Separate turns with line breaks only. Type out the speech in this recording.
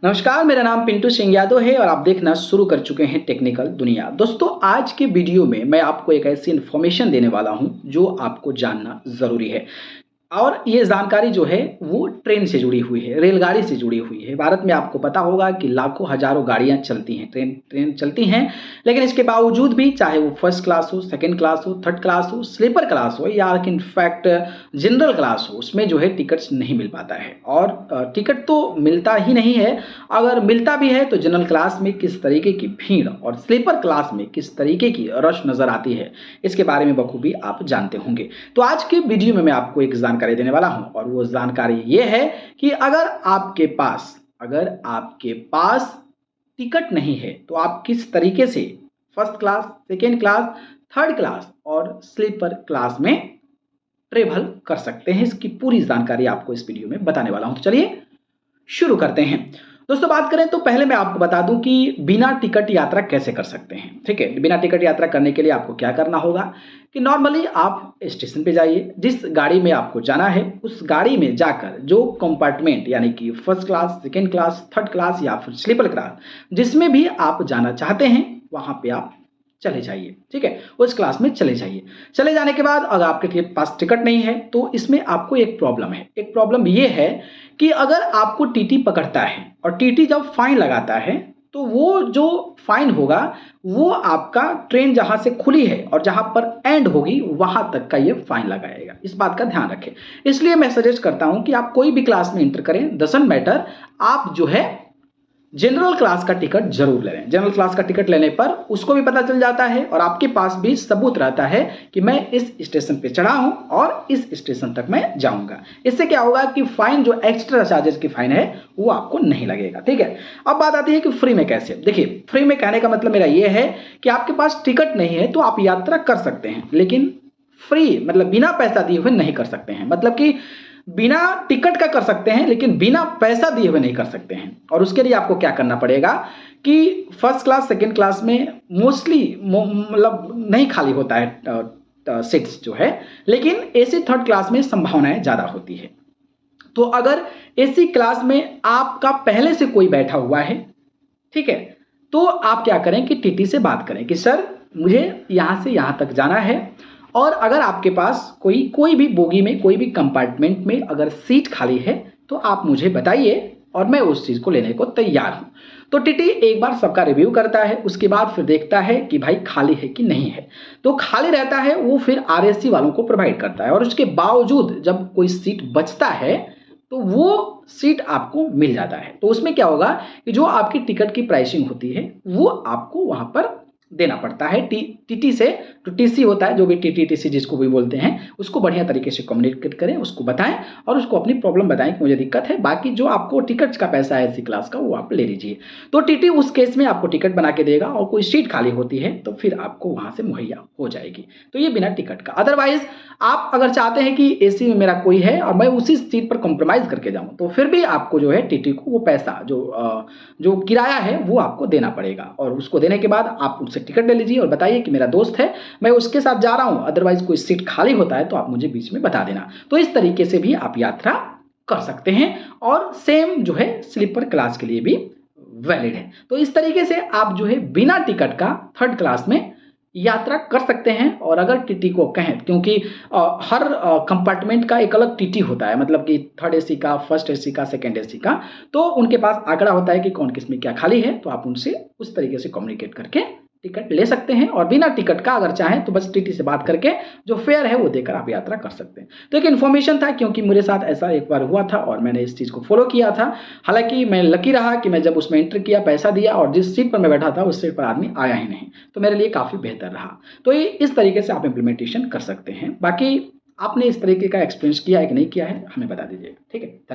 नमस्कार, मेरा नाम पिंटू सिंह यादव है और आप देखना शुरू कर चुके हैं टेक्निकल दुनिया। दोस्तों, आज के वीडियो में मैं आपको एक ऐसी इन्फॉर्मेशन देने वाला हूं जो आपको जानना ज़रूरी है। और ये जानकारी जो है वो ट्रेन से जुड़ी हुई है, रेलगाड़ी से जुड़ी हुई है। भारत में आपको पता होगा कि लाखों हज़ारों गाड़ियाँ चलती हैं, ट्रेन चलती हैं, लेकिन इसके बावजूद भी चाहे वो फर्स्ट क्लास हो, सेकंड क्लास हो, थर्ड क्लास हो, स्लीपर क्लास हो या इनफैक्ट जनरल क्लास हो, उसमें जो है टिकट्स नहीं मिल पाता है। और टिकट तो मिलता ही नहीं है। अगर मिलता भी है तो जनरल क्लास में किस तरीके की भीड़ और स्लीपर क्लास में किस तरीके की रश नज़र आती है, इसके बारे में बखूबी आप जानते होंगे। तो आज के वीडियो में मैं आपको एक जानकारी देने वाला हूं और वो जानकारी ये है कि अगर आपके पास टिकट नहीं है तो आप किस तरीके से first class, second class, third class और स्लीपर क्लास में ट्रेवल कर सकते हैं। इसकी पूरी जानकारी आपको इस वीडियो में बताने वाला हूं। तो चलिए शुरू करते हैं। दोस्तों, बात करें तो पहले मैं आपको बता दूं कि बिना टिकट यात्रा कैसे कर सकते हैं। ठीक है, बिना टिकट यात्रा करने के लिए आपको क्या करना होगा कि नॉर्मली आप स्टेशन पे जाइए, जिस गाड़ी में आपको जाना है उस गाड़ी में जाकर जो कंपार्टमेंट यानी कि first class, second class, third class या फिर स्लीपर क्लास जिसमें भी आप जाना चाहते हैं वहां पे आप चले जाइए। ठीक है, उस क्लास में चले जाइए। चले जाने के बाद अगर आपके पास टिकट नहीं है तो इसमें आपको एक प्रॉब्लम है। एक प्रॉब्लम ये है कि अगर आपको टीटी पकड़ता है और टीटी जब फाइन लगाता है तो वो जो फाइन होगा वो आपका ट्रेन जहां से खुली है और जहां पर एंड होगी वहां तक का ये फाइन लगाएगा। इस बात का ध्यान रखें। इसलिए मैं सजेस्ट करता हूं कि आप कोई भी क्लास में एंटर करें, डजंट मैटर, आप जो है जनरल क्लास का टिकट जरूर ले लें। जनरल क्लास का टिकट लेने पर उसको भी पता चल जाता है और आपके पास भी सबूत रहता है कि मैं इस स्टेशन पे चढ़ा हूं और इस स्टेशन तक मैं जाऊंगा। इससे क्या होगा कि फाइन, जो एक्स्ट्रा चार्जेस की फाइन है, वो आपको नहीं लगेगा। ठीक है, अब बात आती है कि फ्री में कैसे। देखिए, फ्री में कहने का मतलब मेरा यह है कि आपके पास टिकट नहीं है तो आप यात्रा कर सकते हैं, लेकिन फ्री मतलब बिना पैसा दिए हुए नहीं कर सकते हैं। मतलब कि बिना टिकट का कर सकते हैं लेकिन बिना पैसा दिए हुए नहीं कर सकते हैं। और उसके लिए आपको क्या करना पड़ेगा कि फर्स्ट क्लास, सेकंड क्लास में मोस्टली मतलब नहीं खाली होता है सीट्स जो है, लेकिन एसी थर्ड क्लास में संभावनाएं ज़्यादा होती है। तो अगर एसी क्लास में आपका पहले से कोई बैठा हुआ है, ठीक है, तो आप क्या करें कि टीटी से बात करें कि सर मुझे यहाँ से यहाँ तक जाना है, और अगर आपके पास कोई भी बोगी में, कोई भी कंपार्टमेंट में अगर सीट खाली है तो आप मुझे बताइए और मैं उस चीज़ को लेने को तैयार हूँ। तो टीटी एक बार सबका रिव्यू करता है, उसके बाद फिर देखता है कि भाई खाली है कि नहीं है। तो खाली रहता है वो फिर आरएसी वालों को प्रोवाइड करता है और उसके बावजूद जब कोई सीट बचता है तो वो सीट आपको मिल जाता है। तो उसमें क्या होगा कि जो आपकी टिकट की प्राइसिंग होती है वो आपको वहां पर देना पड़ता है टीटी से। तो टीसी होता है, जो भी टीटीसी जिसको भी बोलते हैं, उसको बढ़िया तरीके से कम्युनिकेट करें, उसको बताएं और उसको अपनी प्रॉब्लम बताएं कि मुझे दिक्कत है। बाकी जो आपको टिकट का पैसा है एसी क्लास का वो आप ले लीजिए। तो टीटी उस केस में आपको टिकट बना के देगा और कोई सीट खाली होती है तो फिर आपको वहां से मुहैया हो जाएगी। तो ये बिना टिकट का। अदरवाइज आप अगर चाहते हैं कि एसी में मेरा कोई है और मैं उसी सीट पर कॉम्प्रोमाइज करके जाऊं तो फिर भी आपको जो है टीटी को वो पैसा जो किराया है वो आपको देना पड़ेगा। और उसको देने के बाद आप उससे टिकट ले लीजिए और बताइए कि मेरा दोस्त है, मैं उसके साथ जा रहा हूं, अदरवाइज कोई सीट खाली होता है तो आप मुझे बीच में बता देना। तो इस तरीके से भी आप यात्रा कर सकते हैं और सेम जो है स्लीपर क्लास के लिए भी वैलिड है। तो इस तरीके से आप जो है बिना टिकट का थर्ड क्लास में यात्रा कर सकते हैं। और अगर टीटी को कहें, क्योंकि हर कंपार्टमेंट का एक अलग टीटी होता है, मतलब कि थर्ड एसी का, फर्स्ट एसी का, सेकंड एसी का, तो उनके पास आंकड़ा होता है कि कौन किस में क्या खाली है। तो आप उनसे उस तरीके से कम्युनिकेट करके टिकट ले सकते हैं और बिना टिकट का अगर चाहें तो बस टीटी से बात करके जो फेयर है वो देकर आप यात्रा कर सकते हैं। तो एक इन्फॉर्मेशन था, क्योंकि मेरे साथ ऐसा एक बार हुआ था और मैंने इस चीज़ को फॉलो किया था। हालांकि मैं लकी रहा कि मैं जब उसमें एंटर किया, पैसा दिया और जिस सीट पर मैं बैठा था उस सीट पर आदमी आया ही नहीं, तो मेरे लिए काफ़ी बेहतर रहा। तो ये इस तरीके से आप इम्प्लीमेंटेशन कर सकते हैं। बाकी आपने इस तरीके का एक्सपीरियंस किया है कि नहीं किया है हमें बता दीजिएगा। ठीक है।